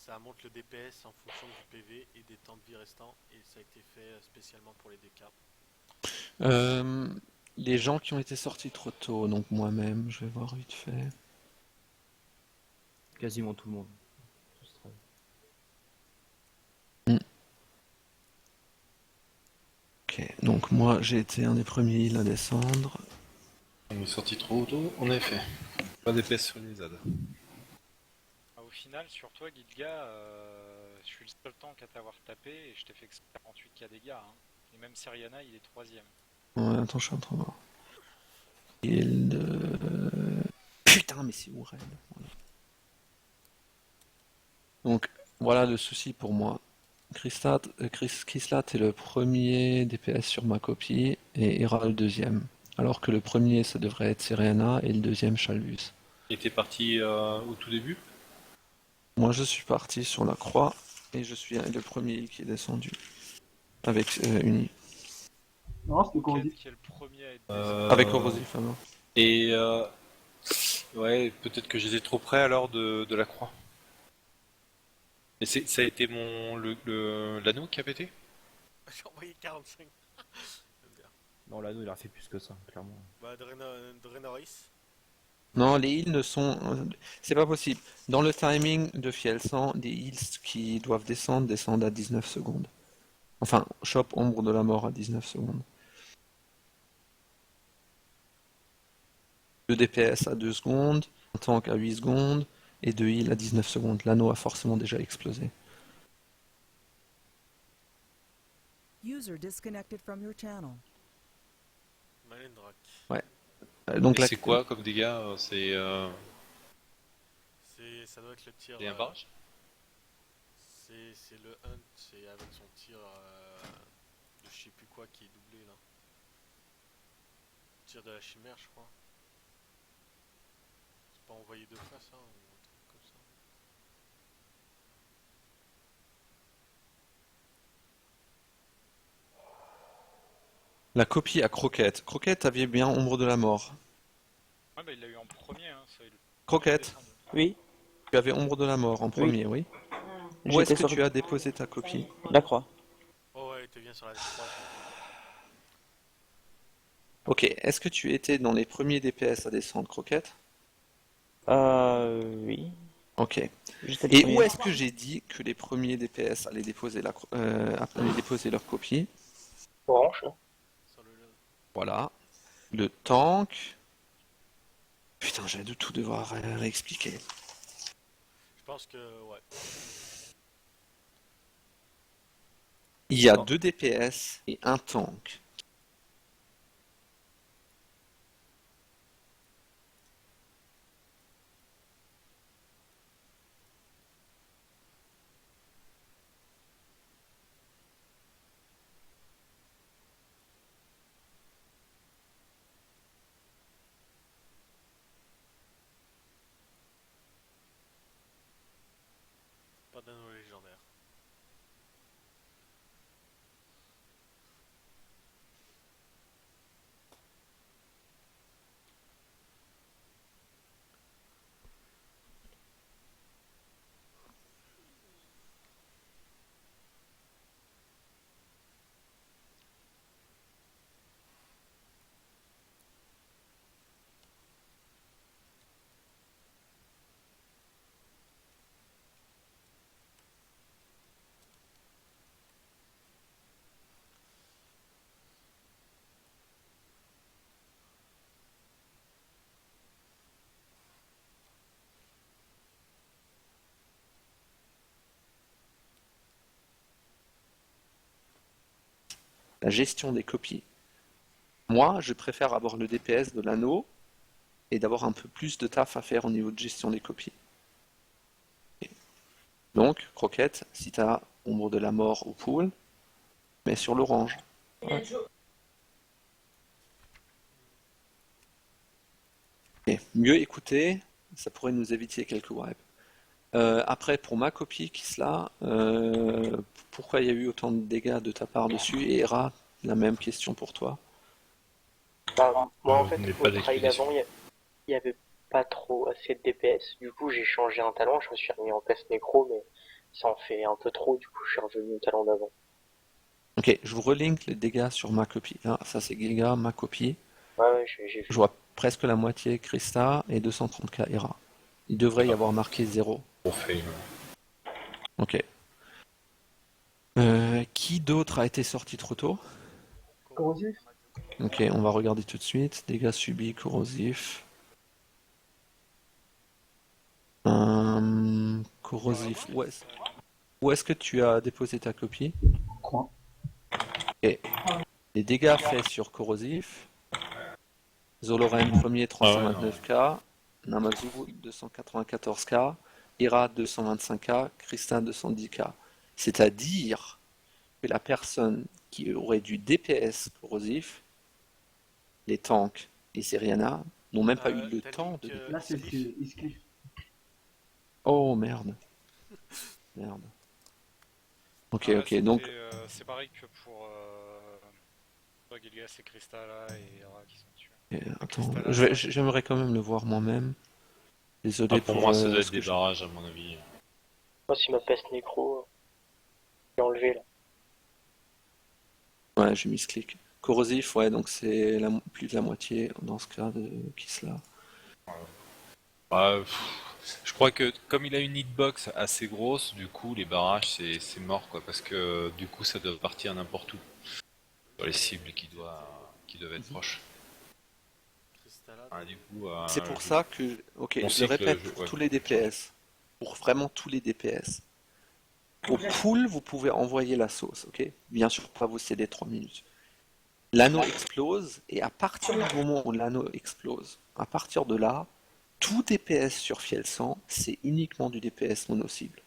Ça monte le DPS en fonction du PV et des temps de vie restants, et ça a été fait spécialement pour les DK. Les gens qui ont été sortis trop tôt, donc moi-même, je vais voir vite fait. Quasiment tout le monde. Ok, donc moi j'ai été un des premiers heals à descendre. On est sorti trop tôt, en effet. Pas d'épais sur les ZAD. Au final, sur toi, Gilga, je suis le seul tank à t'avoir tapé et je t'ai fait 48 k dégâts. Hein. Et même Seriana, il est 3ème. Ouais, attends, je suis en train de voir. Heal de... Putain, mais c'est où Red? Voilà. Donc, voilà le souci pour moi. Kislat est le premier DPS sur ma copie et Hera le deuxième. Alors que le premier ça devrait être Serena et le deuxième Chalvus. Et t'es parti au tout début? Moi je suis parti sur la croix et je suis le premier qui est descendu. Avec Uni. Non, c'était corrosif. Qui est le premier à être Avec corrosif alors. Et ouais, peut-être que j'étais trop près alors de la croix. Et ça a été l'anneau qui a pété? J'ai envoyé 45. Non, l'anneau il a fait plus que ça, clairement. Bah, Draenoris. Non, les heals ne sont... C'est pas possible. Dans le timing de Fiel-Sang, les heals qui doivent descendent à 19 secondes. Enfin, Shop Ombre de la Mort à 19 secondes. 2 DPS à 2 secondes, un tank à 8 secondes, et 2 heals à 19 secondes. L'anneau a forcément déjà explosé. User disconnected from your channel. Malendrak. Ouais. Donc Et là, c'est quoi comme dégâts? Ça doit être le tir. C'est un barrage? C'est le hunt, c'est avec son tir de je sais plus quoi qui est doublé là. Tir de la chimère, je crois. C'est pas envoyé deux fois ça ou un truc comme ça. la copie à Croquette. Croquette avait bien Ombre de la Mort. Ouais, bah il l'a eu en premier. Hein, ça, Croquette, Oui, tu avais Ombre de la Mort en premier, oui. Où est-ce que tu as déposé ta copie? la croix. Oh ouais, t'es bien sur la croix. Ok, est-ce que tu étais dans les premiers DPS à descendre, Croquette? Oui. Ok. J'étais le Et premier. où est-ce que j'ai dit que les premiers DPS allaient déposer, allaient déposer leur copie? Orange, là. Voilà. Le tank... Putain, j'allais de tout devoir réexpliquer. Je pense que ouais. Il y a 2 DPS et un tank. Pas d'anneau légendaire. La gestion des copies. Moi, je préfère avoir le DPS de l'anneau et d'avoir un peu plus de taf à faire au niveau de gestion des copies. Donc, Croquette, si tu as Ombre de la Mort ou Pool, mets sur l'orange. Ouais. Et mieux écouter, ça pourrait nous éviter quelques wipes. Après, pour ma copie, Kisla, pourquoi il y a eu autant de dégâts de ta part dessus? Et Hera, la même question pour toi. Bah, moi en fait, n'est au pas trail d'explication. d'avant, il y avait pas trop assez de DPS. Du coup, j'ai changé un talent, je me suis remis en peste nécro, mais Ça en fait un peu trop, du coup je suis revenu au talent d'avant. Ok, je vous relink les dégâts sur ma copie. Là, ça c'est Giga, ma copie. Ouais, j'ai vu. Je vois presque la moitié Krista et 230k Hera. Il devrait y avoir marqué 0. Bon fail. Ok. Qui d'autre a été sorti trop tôt? Corrosif. Ok, on va regarder tout de suite. Dégâts subis, corrosif. Corrosif. Où est-ce que tu as déposé ta copie? Coin. Ok. Les dégâts faits sur corrosif. Zoloren premier 329k. Namazu 294k. Hera 225k. Krista 210k. C'est-à-dire que la personne qui aurait du DPS corrosif, les tanks et Seriana, n'ont même pas eu le temps de... Là, c'est Iscliff. Oh merde. Merde. Ok, Ah, ok, donc... c'est pareil que pour Gilgas et Kristalla et Hera qui sont tués. Attends, j'aimerais quand même le voir moi-même. Désolé pour moi, ça doit ce être que des barrages, à mon avis. Moi, si ma peste nécro, j'ai enlevé là. Ouais, j'ai mis ce clic. Corrosif, ouais, donc c'est plus de la moitié dans ce cas de Kisla. Je crois que comme il a une hitbox assez grosse, du coup les barrages c'est mort quoi, parce que du coup ça doit partir n'importe où sur les cibles qui doivent être proches. Du coup, C'est pour ça que, ok, je le répète pour tous les DPS, pour vraiment tous les DPS. Au pool, vous pouvez envoyer la sauce, ok? Bien sûr, pas vous céder 3 minutes. L'anneau explose, et à partir du moment où l'anneau explose, à partir de là, tout DPS sur Fiel 100, c'est uniquement du DPS mono-cible.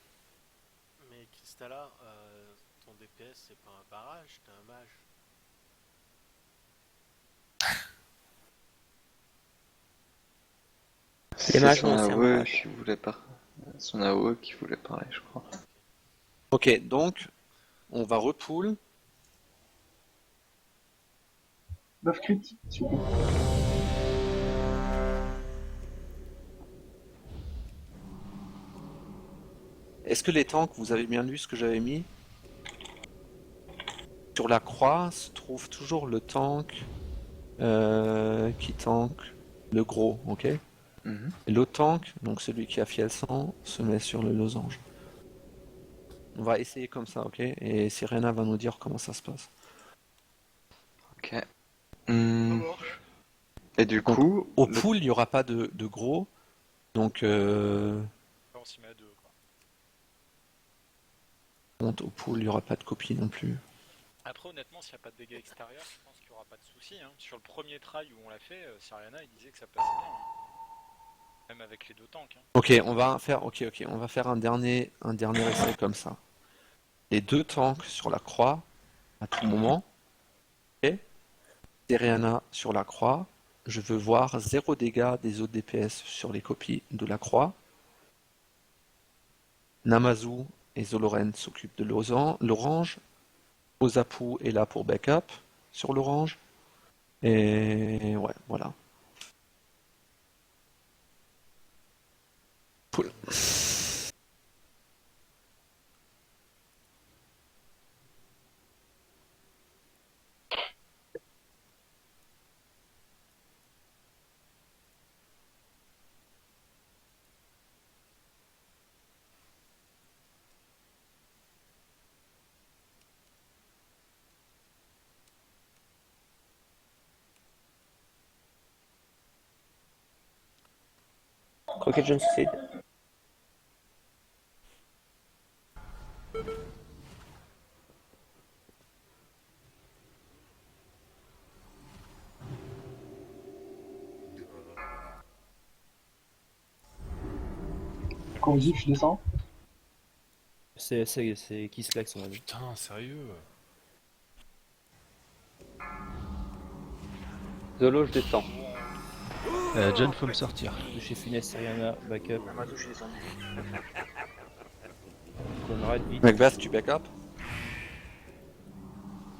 Mais Kristalla, ton DPS c'est pas un barrage, t'es un mage. C'est son AOE qui voulait son AOE qui voulait parler, je crois. Ok, donc, on va repool. Buff crit, s'il vous plaît. Est-ce que les tanks, vous avez bien lu ce que j'avais mis? Sur la croix se trouve toujours le tank qui tank le gros, ok? Et l'autre tank, donc celui qui a Fiel 100, se met sur le losange. On va essayer comme ça, ok? Et Serena va nous dire comment ça se passe. Ok. Et du coup... Au pool, il n'y aura pas de gros, donc... On s'y met à deux, quoi. Au pool, il n'y aura pas de copie non plus. Après, honnêtement, s'il n'y a pas de dégâts extérieurs, je pense qu'il n'y aura pas de soucis. Hein. Sur le premier try où on l'a fait, Seriana il disait que ça passait bien. Hein. Même avec les deux tanks. Hein. Ok, on va faire un dernier essai comme ça. Les deux tanks sur la croix, à tout moment. Ok. Seriana sur la croix. Je veux voir 0 dégâts des autres DPS sur les copies de la croix. Namazu et Zoloren s'occupent de l'orange. Ozapu est là pour backup sur l'orange. Et ouais, voilà. Cool. Rocket John suicide. Corrosif, je descends. C'est qui se laque, on a vu. Putain, sérieux? Zolo, je descends. John, faut me sortir. De chez Funès, Seriana, backup. Namazu, je descends. Conrad, vite. Macbeth, tu backup?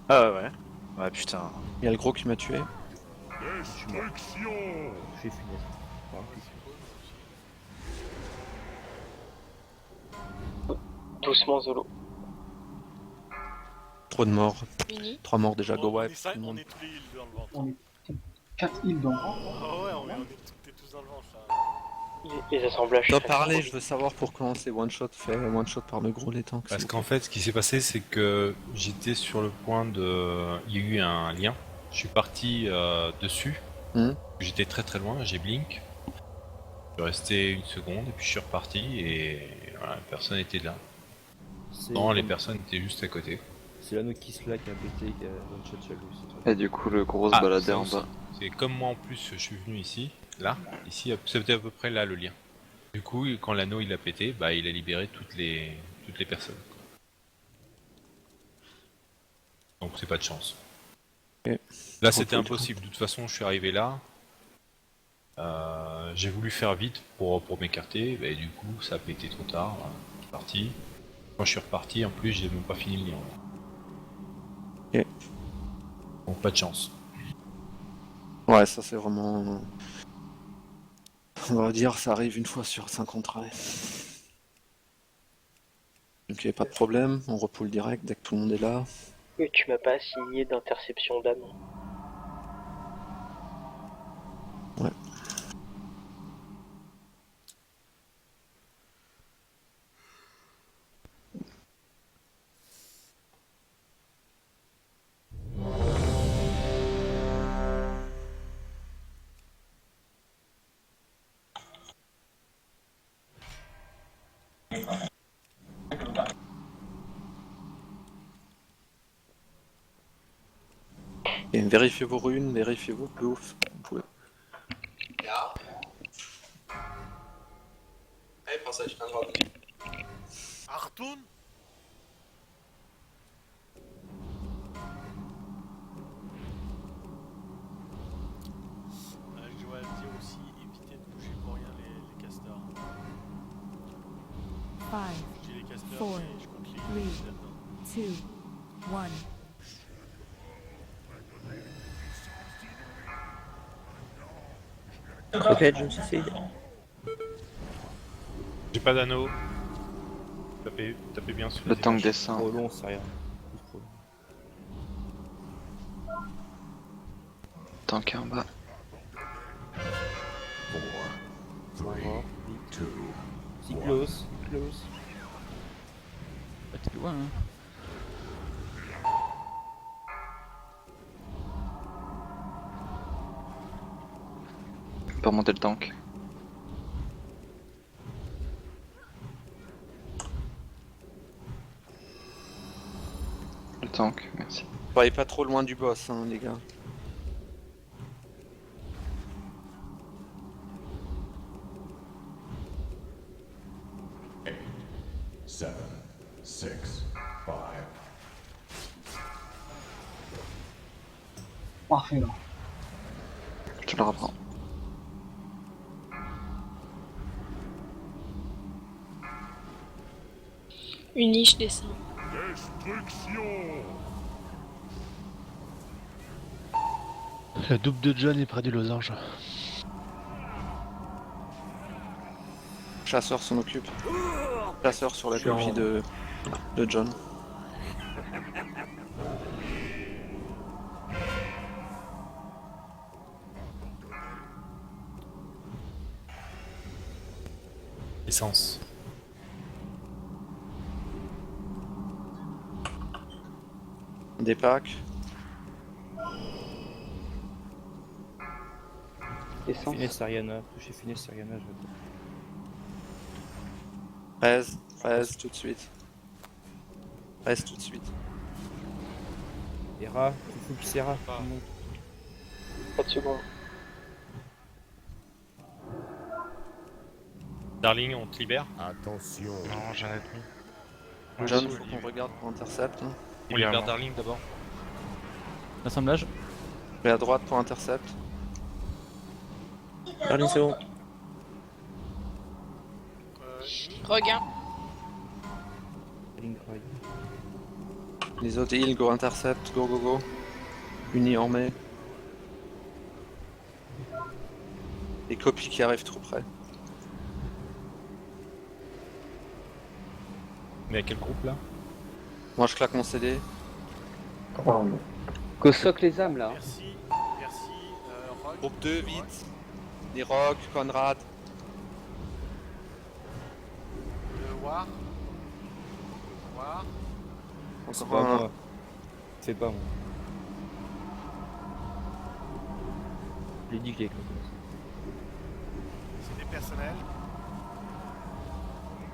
Ah ouais. Ouais, putain. Il y a le gros qui m'a tué. Chez Funès. Doucement, Zolo. Trop de morts. Uni. 3 morts déjà, go On wipe. est, ça, tout le on monde. est tous les heals dans le ventre. On est 4 heals dans le ventre. Ah ouais, t'es tous dans le ventre là. Les assemblages. Je dois seraient parler, trop je veux savoir pourquoi c'est one shot fait one shot par le gros les tanks. Parce qu'en fait, ce qui s'est passé, c'est que j'étais sur le point de. Il y a eu un lien. Je suis parti dessus. J'étais très très loin, j'ai blink. Je suis resté une seconde et puis je suis reparti et voilà, personne n'était là. Non, les personnes étaient juste à côté. C'est l'anneau qui slack a pété qui a one shot chez lui. Et du coup, le gros se baladait ça en aussi. bas. C'est comme moi en plus, je suis venu ici, là, ici, c'était à peu près là le lien. Du coup, quand l'anneau il a pété, bah il a libéré toutes les personnes. Donc c'est pas de chance. Okay. Là c'était impossible, de toute façon je suis arrivé là. J'ai voulu faire vite pour m'écarter, et du coup ça a pété trop tard, je suis parti. Quand je suis reparti, en plus j'ai même pas fini le lien. Okay. Donc pas de chance. Ouais, ça c'est vraiment... On va dire ça arrive une fois sur 50 tries. Ok, pas de problème, on repoule direct dès que tout le monde est là. Oui, tu m'as pas assigné d'interception d'âme. Ouais. Et vérifiez vos runes, vérifiez vos ploufs. Vous pouvez. Ja. Hey, Passage, ich kann drauf. Artoun. Je dois dire aussi, évitez de bouger pour rien les castors. 5, J'ai les castors, 4, mais je compte les 3, là-dedans. 2, 1. Ok, je me suis fait. J'ai pas d'anneau. Tapez bien sur Le les tank images. descend. Trop long, c'est rien. Trop long. Tank est en bas. 4, 3, 2, Si close, close. Ah, t'es loin, hein. On peut remonter le tank. Le tank, merci. Soyez pas trop loin du boss, hein, les gars. seven, 6, 5. Parfait là. Je le reprends. Uni, je descends. La double de John est près du losange. Chasseur s'en occupe. Chasseur sur la copie de John. Essence. Des packs. Essence. Finesse Ariana, toucher Finesse Ariana, je veux dire. 13 tout de suite. 13 tout de suite. Serra, il faut que Serra. Pas de seconde. Darling, on te libère. Attention. Non, j'arrête plus. John, faut qu'on regarde pour intercept. Hein. On libère Darling d'abord. Assemblage. Et à droite pour intercept. Darling, c'est bon. Regarde. Les autres heal, go intercept, go go go. Uni en mai. Les copies qui arrivent trop près. Mais à quel groupe là? Moi je claque mon CD. Qu'au socle les âmes là. Merci, merci, Rogue. Groupe 2, vite. Les Rock, Conrad. Le War. War. C'est Encore pas un. moi. C'est pas moi. Je l'ai dit que j'ai éclaté. C'est des personnels.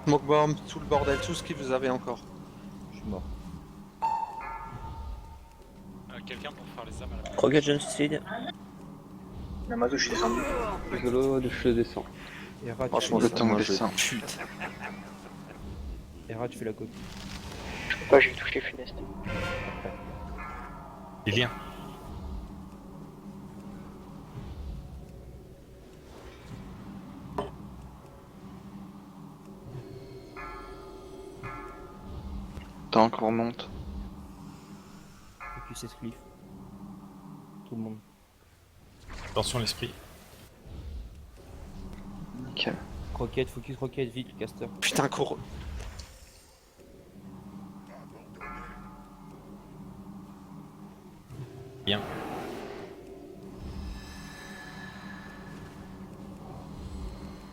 Smoke bomb, tout le bordel, tout ce que vous avez encore. Je suis mort. Quelqu'un pour faire les âmes à la Rocket Genocide. Namazo, je suis descendu. Rigolo, je le descends. Era, Franchement, le temps descend. Putain. Era, tu fais la copie. Je peux pas, j'ai touché Funeste. Les liens. Tank remonte. Focus escliffe. Tout le monde. Attention l'esprit. Nickel. Rocket, focus rocket, vite, caster. Putain, cours. Bien.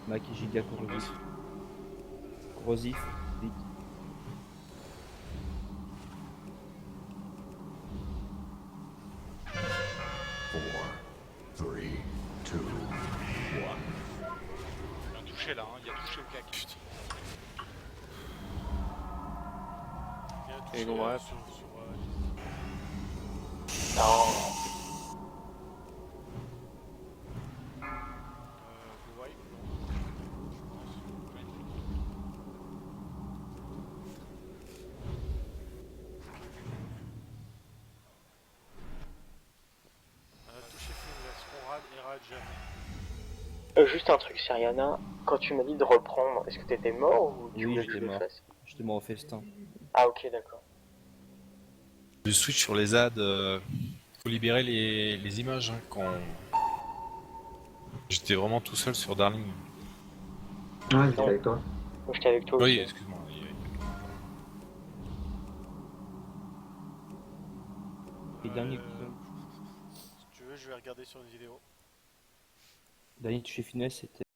Mac et Giga corrosif. Corrosif, vite. Il a touché là, hein. Il a touché au cac. Il a touché, Et gros rap. Blue Wipe, touché Funeste, Conrad et Rad jamais. Juste un truc, Seriana, quand tu m'as dit de reprendre, est-ce que t'étais mort ou tu Oui, voulais que je j'étais le mort. fasse? J'étais mort au festin. Ah ok, d'accord. Le switch sur les ZAD, faut libérer les images hein, quand. J'étais vraiment tout seul sur Darling. Ouais, j'étais avec toi. Moi j'étais avec toi Oui, aussi. excuse-moi. Et dernier, Si tu veux, je vais regarder sur une vidéo. dernier touché finesse, c'était